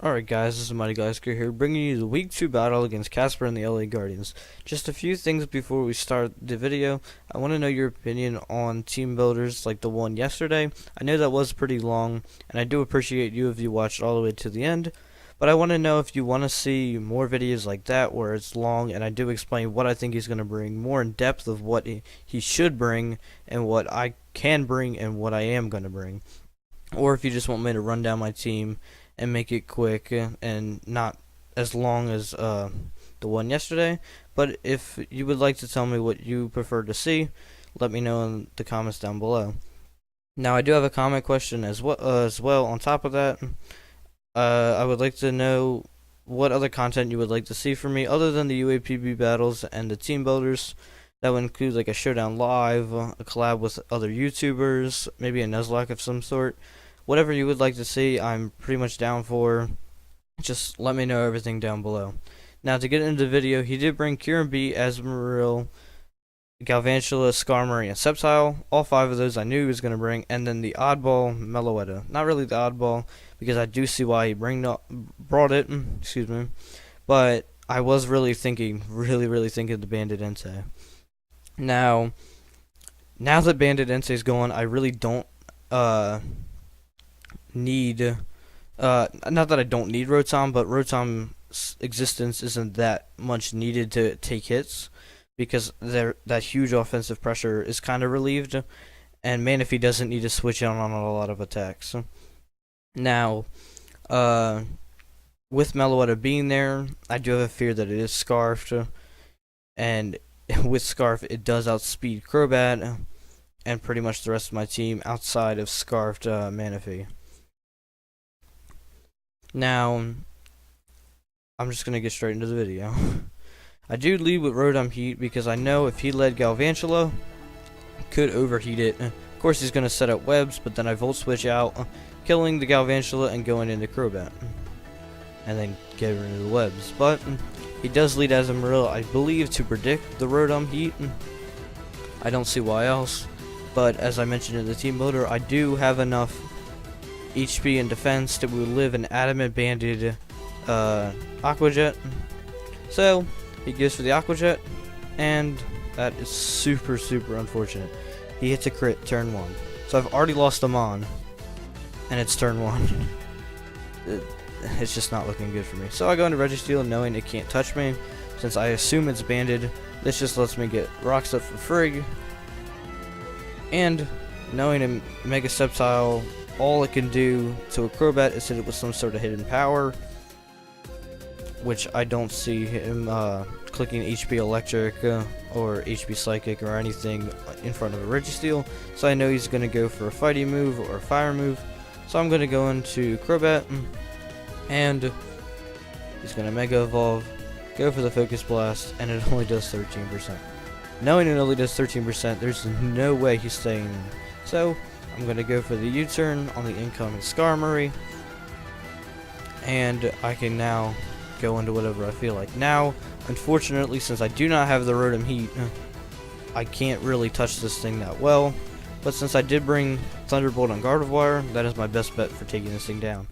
Alright guys, this is Mighty Gliscor here, bringing you the Week 2 battle against Casper and the LA Guardians. Just a few things before we start the video. I want to know your opinion on team builders like the one yesterday. I know that was pretty long, and I do appreciate you if you watched all the way to the end. But I want to know if you want to see more videos like that where it's long, and I do explain what I think he's going to bring, more in depth of what he should bring, and what I can bring, and what I am going to bring. Or if you just want me to run down my team and make it quick and not as long as the one yesterday. But if you would like to tell me what you prefer to see, let me know in the comments down below. Now I do have a comment question as well on top of that. I would like to know what other content you would like to see from me other than the UAPB battles and the team builders. That would include like a showdown live, a collab with other YouTubers, maybe a Nuzlocke of some sort. Whatever you would like to see, I'm pretty much down for. Just let me know everything down below. Now, to get into the video, he did bring Kieran B, Asmaril, Galvantula, Sugimori, and Sceptile. All 5 of those I knew he was going to bring. And then the oddball, Meloetta. Not really the oddball, because I do see why he brought it. Excuse me. But I was really thinking the Bandit Entei. Now that Bandit Entei is gone, I really don't need not that I don't need Rotom, but Rotom's existence isn't that much needed to take hits because that huge offensive pressure is kind of relieved, and Manaphy doesn't need to switch on a lot of attacks. Now, with Meloetta being there, I do have a fear that it is Scarfed, and with Scarf it does outspeed Crobat and pretty much the rest of my team outside of Scarfed Manaphy. Now, I'm just going to get straight into the video. I do lead with Rotom Heat because I know if he led Galvantula, could overheat it. Of course, he's going to set up webs, but then I Volt Switch out, killing the Galvantula and going into Crobat. And then getting rid of the webs. But he does lead Asmaril, I believe, to predict the Rotom Heat. I don't see why else. But as I mentioned in the team builder, I do have enough HP and defense that will live an adamant banded Aqua Jet. So he goes for the Aqua Jet, and that is super unfortunate. He hits a crit turn 1. So I've already lost a Mon, and it's turn 1. It's just not looking good for me. So I go into Registeel knowing it can't touch me. Since I assume it's banded, this just lets me get rocks up for free. And knowing a Mega Sceptile, all it can do to a Crobat is hit it with some sort of hidden power, which I don't see him clicking HP Electric or HP Psychic or anything in front of a Registeel. So I know he's going to go for a fighting move or a fire move. So I'm going to go into Crobat, and he's going to Mega Evolve, go for the Focus Blast, and it only does 13%. Knowing it only does 13%, there's no way he's staying in. So I'm going to go for the U-turn on the incoming Sugimori, and I can now go into whatever I feel like. Now, unfortunately, since I do not have the Rotom Heat, I can't really touch this thing that well. But since I did bring Thunderbolt on Gardevoir, that is my best bet for taking this thing down.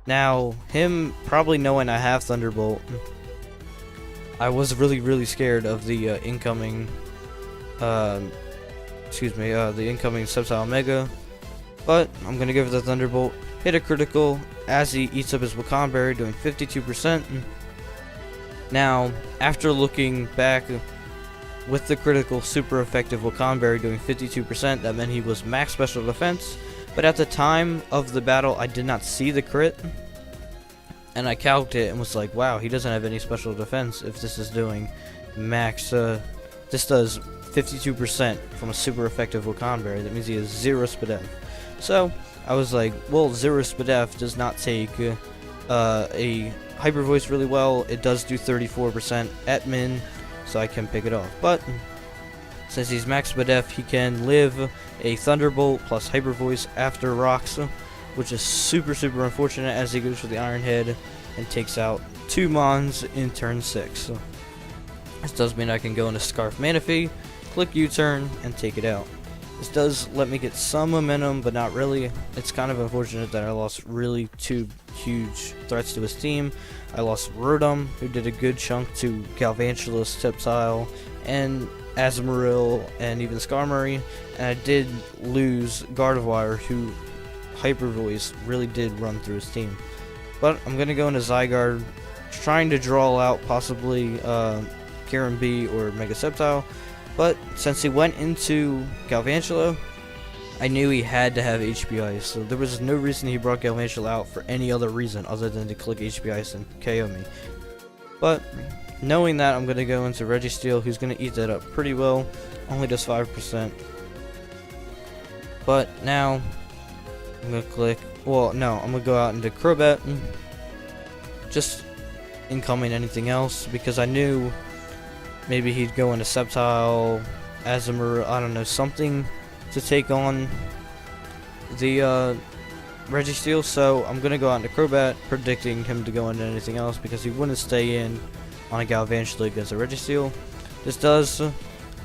Now, him probably knowing I have Thunderbolt, I was really scared of the incoming the incoming Sceptile Mega, but I'm going to go for the Thunderbolt, hit a critical as he eats up his Wakan Berry, doing 52%. Now, after looking back, with the critical super effective Wakan Berry doing 52%, that meant he was max special defense, but at the time of the battle, I did not see the crit, and I calced it and was like, wow, he doesn't have any special defense if this is doing max, this does 52% from a super effective Wakan Berry. That means he has 0 SPDF. So I was like, well, 0 SPDF does not take a Hyper Voice really well. It does do 34% at min, so I can pick it off. But since he's max SPDF, he can live a Thunderbolt plus Hyper Voice after rocks, which is super unfortunate as he goes for the Iron Head and takes out 2 Mons in turn 6. This does mean I can go into Scarf Manaphy, click U-turn, and take it out. This does let me get some momentum, but not really. It's kind of unfortunate that I lost really two huge threats to his team. I lost Rotom, who did a good chunk to Galvantulus, Teptile, and Azumarill, and even Skarmory. And I did lose Gardevoir, who Hyper Voice really did run through his team. But I'm going to go into Zygarde, trying to draw out possibly Karen B or Mega Sceptile. But since he went into Galvantula, I knew he had to have HP Ice, so there was no reason he brought Galvantula out for any other reason other than to click HP Ice and KO me. But knowing that, I'm going to go into Registeel, who's going to eat that up pretty well, only does 5%. But now, I'm going to click, well no, I'm going to go out into Crobat, just incoming anything else, because I knew maybe he'd go into Sceptile, Azumarill, I don't know, something to take on the Registeel. So I'm gonna go out into Crobat, predicting him to go into anything else because he wouldn't stay in on a Galvantula against a Registeel. This does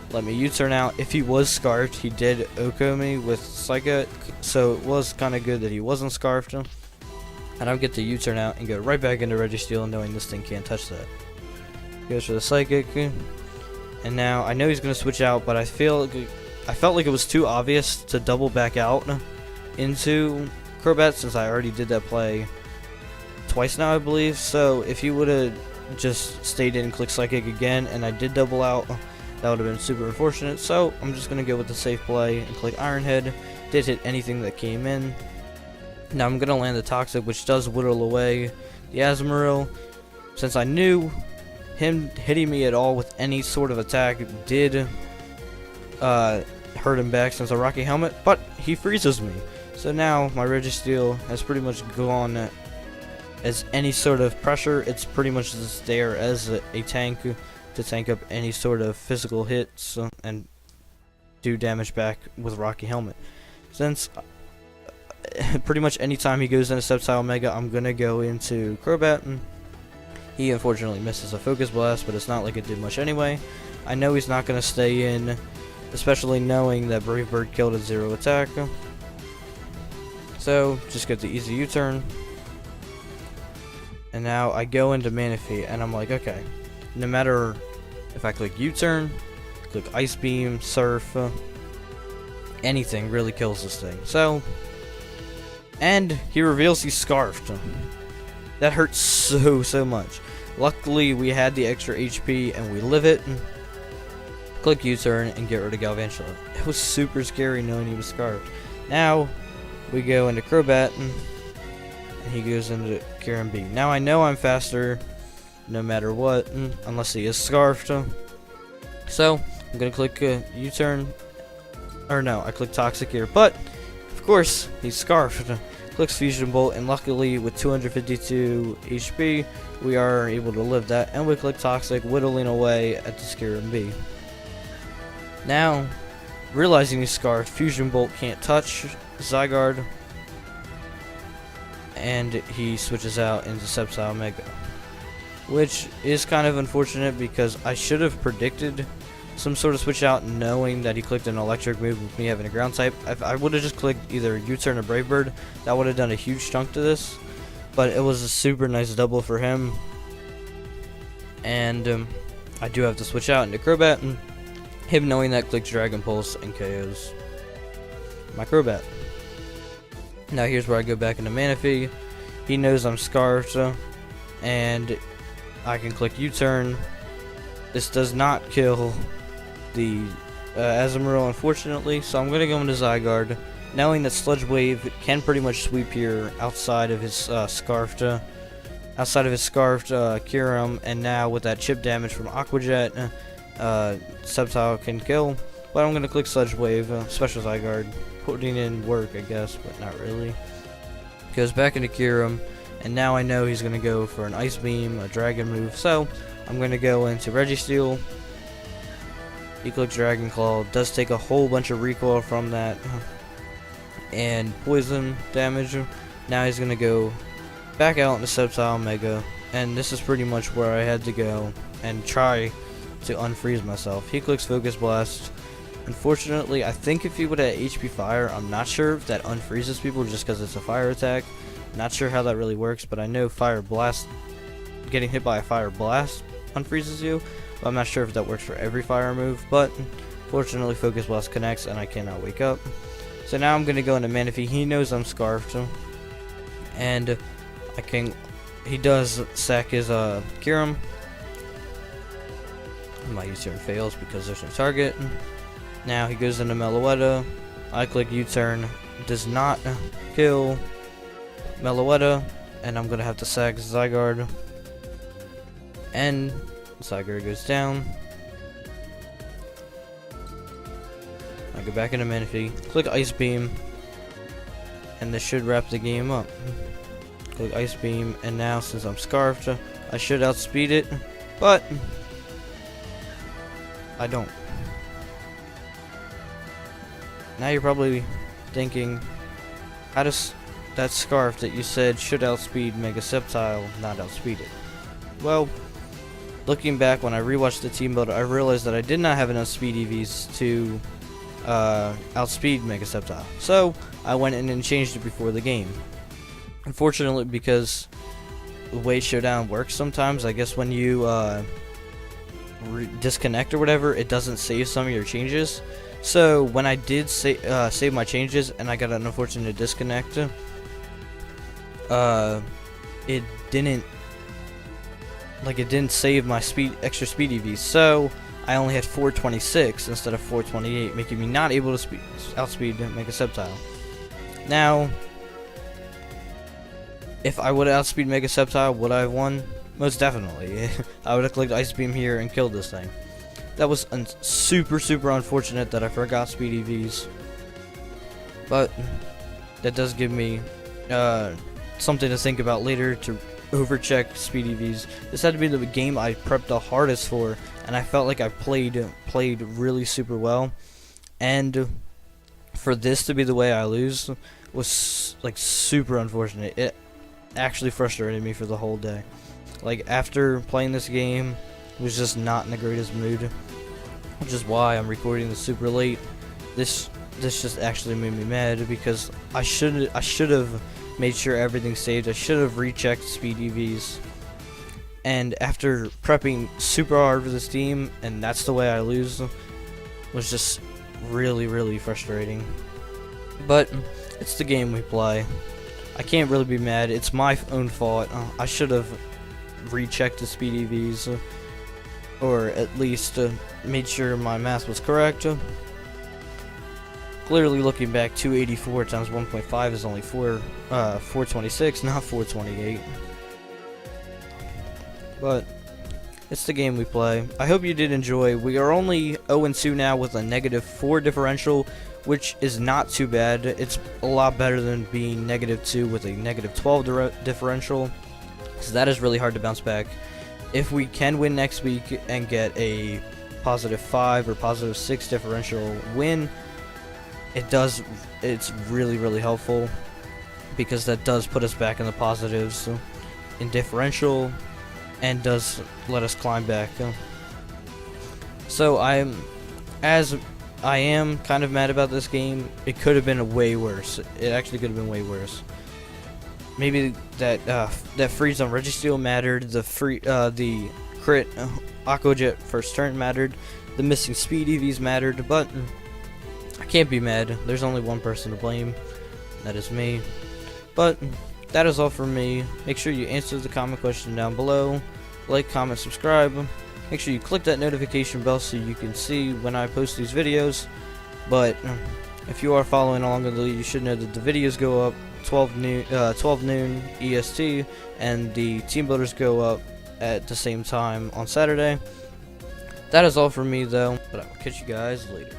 let me U-turn out. If he was Scarfed, he did Oko me with Psychic, so it was kind of good that he wasn't Scarfed. And I'll get the U-turn out and go right back into Registeel, knowing this thing can't touch that. Goes for the Psychic, and now I know he's gonna switch out, but I felt like it was too obvious to double back out into Crobat since I already did that play twice now, I believe. So if he would have just stayed in and clicked Psychic again, and I did double out, that would have been super unfortunate. So I'm just gonna go with the safe play and click Iron Head. Did hit anything that came in. Now I'm gonna land the Toxic, which does whittle away the Azumarill. Since I knew him hitting me at all with any sort of attack did hurt him back since a Rocky Helmet, but he freezes me. So now my Registeel has pretty much gone as any sort of pressure. It's pretty much just there as a tank to tank up any sort of physical hits and do damage back with Rocky Helmet. Since pretty much anytime he goes into Sceptile Mega, I'm gonna go into Crobat. He unfortunately misses a Focus Blast, but it's not like it did much anyway. I know he's not going to stay in, especially knowing that Brave Bird killed at 0 attack. So, just get the easy U-turn. And now I go into Manaphy, and I'm like, okay, no matter if I click U-turn, click Ice Beam, Surf, anything really kills this thing. So, and he reveals he's Scarfed. That hurts so much. Luckily, we had the extra HP and we live it. Click U-turn and get rid of Galvantula. It was super scary knowing he was Scarfed. Now, we go into Crobat and he goes into Karen B. Now I know I'm faster no matter what, unless he is Scarfed. So, I'm going to click U-turn. Or no, I click Toxic here. But, of course, he's Scarfed. Clicks Fusion Bolt, and luckily with 252 HP, we are able to live that, and we click Toxic, whittling away at the Scarab B. Now, realizing he's Scarfed, Fusion Bolt can't touch Zygarde, and he switches out into Sceptile Mega, which is kind of unfortunate because I should have predicted some sort of switch out knowing that he clicked an electric move with me having a ground type. If I would have just clicked either U-turn or Brave Bird, that would have done a huge chunk to this, but it was a super nice double for him. And I do have to switch out into Crobat, and him knowing that clicks Dragon Pulse and KOs my Crobat. Now here's where I go back into Manaphy. He knows I'm Scarfed, and I can click U-turn. This does not kill the Azumarill, unfortunately, so I'm going to go into Zygarde, knowing that Sludge Wave can pretty much sweep here outside of his Scarfed Kyurem, and now with that chip damage from Aqua Jet, Sceptile can kill. But I'm going to click Sludge Wave, Special Zygarde, putting in work, I guess, but not really. Goes back into Kyurem, and now I know he's going to go for an Ice Beam, a Dragon move, so I'm going to go into Registeel. He clicks Dragon Claw, does take a whole bunch of recoil from that, and poison damage. Now he's going to go back out into Sceptile Mega, and this is pretty much where I had to go and try to unfreeze myself. He clicks Focus Blast, Unfortunately, I think if he would have HP fire, I'm not sure if that unfreezes people just because it's a fire attack. Not sure how that really works, but I know fire blast, getting hit by a fire blast unfreezes you. But I'm not sure if that works for every fire move, but fortunately Focus Blast connects and I cannot wake up. So now I'm going to go into Manaphy. He knows I'm scarfed, and he does sack his Kirim. My U-turn fails because there's no target. Now he goes into Meloetta. I click U-turn, does not kill Meloetta, and I'm gonna have to sack Zygarde. And Zygarde goes down. I go back into Manaphy, click Ice Beam, and this should wrap the game up. Click Ice Beam, and now since I'm scarfed, I should outspeed it, but I don't. Now you're probably thinking, how does that scarf that you said should outspeed Mega Sceptile not outspeed it? Well, looking back when I rewatched the team builder, I realized that I did not have enough speed EVs to outspeed Mega Sceptile. So I went in and changed it before the game. Unfortunately, because the way Showdown works sometimes, I guess when you disconnect or whatever, it doesn't save some of your changes. So when I did save my changes and I got an unfortunate disconnect, it didn't save my extra speed EVs. So I only had 426 instead of 428, making me not able to outspeed Mega Sceptile. Now, if I would have outspeed Mega Sceptile, would I have won? Most definitely. I would have clicked Ice Beam here and killed this thing. That was super unfortunate that I forgot speed EVs. But that does give me something to think about later to overcheck speed EVs. This had to be the game I prepped the hardest for, and I felt like I played really super well. And for this to be the way I lose was like super unfortunate. It actually frustrated me for the whole day. Like, after playing this game, I was just not in the greatest mood, which is why I'm recording this super late. This just actually made me mad because I should have made sure everything saved. I should have rechecked speed EVs. And after prepping super hard for this team, and that's the way I lose, was just really frustrating. But it's the game we play. I can't really be mad. It's my own fault. I should have rechecked the speed EVs, or at least made sure my math was correct. Clearly, looking back, 284 times 1.5 is only 426, not 428. But it's the game we play. I hope you did enjoy. We are only 0-2 now with a -4 differential, which is not too bad. It's a lot better than being -2 with a -12 differential. So that is really hard to bounce back. If we can win next week and get a +5 or +6 differential win, it's really helpful, because that does put us back in the positives in differential and does let us climb back. So I am kind of mad about this game. It could have been way worse. It actually could have been way worse. Maybe that freeze on Registeel mattered. The crit Aqua Jet first turn mattered. The missing speed EVs mattered. But I can't be mad. There's only one person to blame. That is me. But that is all from me. Make sure you answer the comment question down below. Like, comment, subscribe. Make sure you click that notification bell so you can see when I post these videos. But if you are following along in the lead, you should know that the videos go up 12 noon EST, and the team builders go up at the same time on Saturday. That is all from me though, but I will catch you guys later.